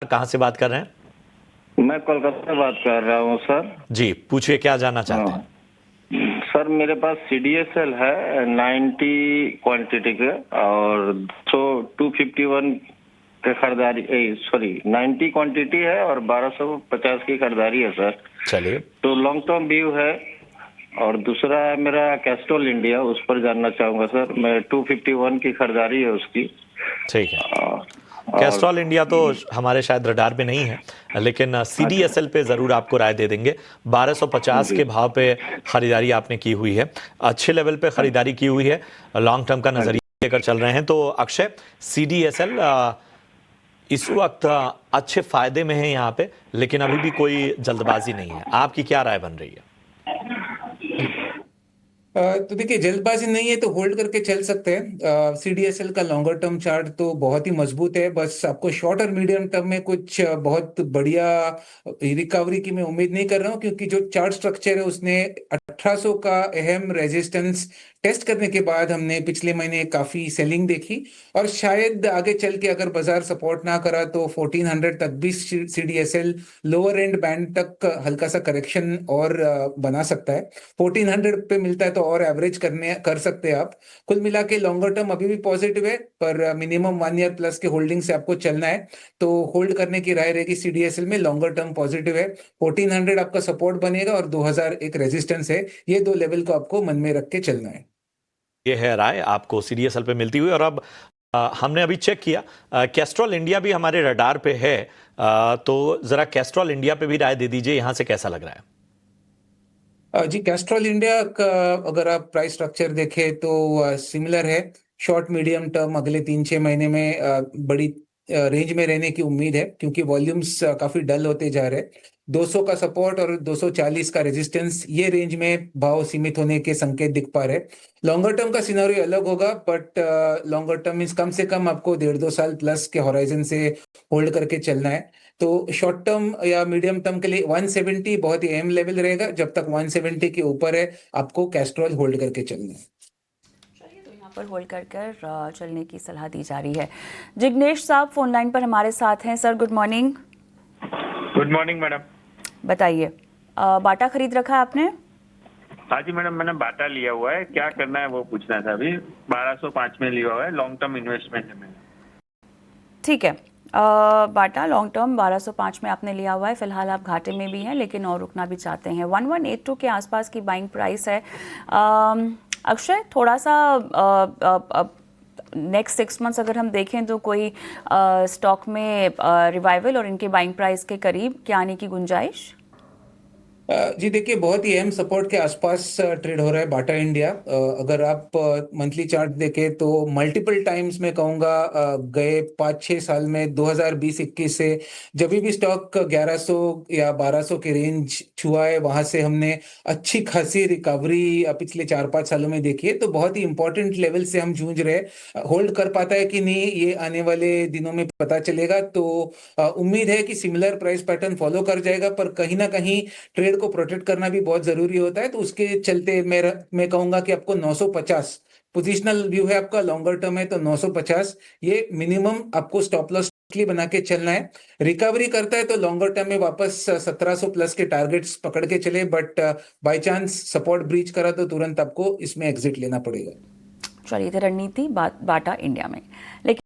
कहाँ से बात कर रहे हैं? मैं कोलकाता से बात कर रहा हूँ सर। जी, पूछिए क्या जानना चाहते हैं? सर मेरे पास CDSL है 90 क्वांटिटी के और 251 के खरीदारी, सॉरी 90 क्वांटिटी है और 1250 की खरीदारी है सर। चलिए। तो लॉन्ग टर्म व्यू है। और दूसरा है मेरा कैस्ट्रॉल इंडिया, उस पर जानना चाहूंगा सर। मैं 251 की खरीदारी है उसकी। ठीक है। और कैस्ट्रॉल इंडिया तो हमारे शायद रडार पे नहीं है, लेकिन CDSL पे ज़रूर आपको राय दे देंगे। 1250 जी के भाव पे ख़रीदारी आपने की हुई है, अच्छे लेवल पे ख़रीदारी की हुई है, लॉन्ग टर्म का हाँ जी। नज़रिया लेकर चल रहे हैं। तो अक्षय, CDSL इस वक्त अच्छे फ़ायदे में है यहाँ पे, लेकिन अभी भी कोई जल्दबाजी नहीं है। आपकी क्या राय बन रही है? तो देखिए, जल्दबाजी नहीं है तो होल्ड करके चल सकते हैं। CDSL का लॉन्गर टर्म चार्ट तो बहुत ही मजबूत है। बस आपको शॉर्ट और मीडियम टर्म में कुछ बहुत बढ़िया रिकवरी की मैं उम्मीद नहीं कर रहा हूँ, क्योंकि जो चार्ट स्ट्रक्चर है उसने 1800 का अहम रेजिस्टेंस टेस्ट करने के बाद हमने पिछले महीने काफी सेलिंग देखी, और शायद आगे चल के अगर बाजार सपोर्ट ना करा तो 1400 तक भी CDSL लोअर एंड बैंड तक हल्का सा करेक्शन और बना सकता है। 1400 पे मिलता है तो और एवरेज कर सकते हैं आप। कुल मिला के लॉन्गर टर्म अभी भी पॉजिटिव है, पर मिनिमम 1 ईयर प्लस के होल्डिंग से आपको चलना है। तो होल्ड करने की राय रहेगी CDSL में। लॉन्गर टर्म पॉजिटिव है, 1400 आपका सपोर्ट बनेगा और 2000 एक रेजिस्टेंस है। ये दो लेवल को आपको मन में रख के चलना है। ये है राय आपको CDSL पे मिलती हुई। और अब हमने अभी चेक किया, कैस्ट्रॉल इंडिया भी हमारे रडार पे है, तो ज़रा कैस्ट्रॉल इंडिया पे भी राय दे दीजिए, यहाँ से कैसा लग रहा है? जी, कैस्ट्रॉल इंडिया का अगर आप प्राइस स्ट्रक्चर देखें तो सिमिलर है। शॉर्ट मीडियम टर्म अगले 3-6 महीने में बड़ी रेंज में रहने की उम्मीद है, क्योंकि वॉल्यूम्स काफी डल होते जा रहे हैं। 200 का सपोर्ट और 240 का रेजिस्टेंस, ये रेंज में भाव सीमित होने के संकेत दिख पा रहे हैं। लॉन्गर टर्म का सिनेरियो अलग होगा, बट लॉन्गर टर्म मींस कम से कम आपको 1.5-2 साल प्लस के होराइजन से होल्ड करके चलना है। तो शॉर्ट टर्म या मीडियम टर्म के लिए 170 बहुत ही अहम लेवल रहेगा। जब तक 170 के ऊपर है आपको कैस्ट्रॉल होल्ड करके चलना है। तो यहाँ पर होल्ड कर चलने की सलाह दी जा रही है। जिग्नेश साहब फोन लाइन पर हमारे साथ हैं। Sir good morning. Good morning madam. बताइए, बाटा खरीद रखा है आपने? हाँ जी मैडम, मैंने बाटा लिया हुआ है, क्या करना है वो पूछना था। अभी 1205 में लिया हुआ है, लॉन्ग टर्म इन्वेस्टमेंट है मेरा। ठीक है, बाटा लॉन्ग टर्म 1205 में आपने लिया हुआ है। फिलहाल आप घाटे में भी हैं, लेकिन और रुकना भी चाहते हैं। 1182 के आसपास की बाइंग प्राइस है। अक्षय, थोड़ा सा नेक्स्ट 6 मंथ्स अगर हम देखें तो कोई स्टॉक में रिवाइवल और इनके बाइंग प्राइस के करीब क्या आने की गुंजाइश? जी देखिए, बहुत ही अहम सपोर्ट के आसपास ट्रेड हो रहा है बाटा इंडिया। अगर आप मंथली चार्ट देखें तो मल्टीपल टाइम्स मैं कहूँगा गए 5-6 साल में 2020-21 से जब भी स्टॉक 1100 या 1200 के रेंज छुआ है, वहां से हमने अच्छी खासी रिकवरी पिछले 4-5 सालों में देखी है। तो बहुत ही इंपॉर्टेंट लेवल से हम जूझ रहे हैं। होल्ड कर पाता है कि नहीं, ये आने वाले दिनों में पता चलेगा। तो उम्मीद है कि सिमिलर प्राइस पैटर्न फॉलो कर जाएगा, पर कहीं ना कहीं ट्रेड को प्रोटेक्ट करना भी बहुत जरूरी होता है। तो उसके चलते मैं कहूंगा कि आपको 950 पोजिशनल व्यू है आपका, लॉन्गर टर्म है तो 950 ये मिनिमम आपको स्टॉप लॉस बना के चलना है। रिकवरी करता है तो लॉन्गर टर्म में वापस 1700 प्लस के टारगेट्स पकड़ के चले, but by chance support breach करा तो तुरंत आपको इसमें एग्जिट लेना पड़ेगा। चलिए, रणनीति बाटा इंडिया में। लेकिन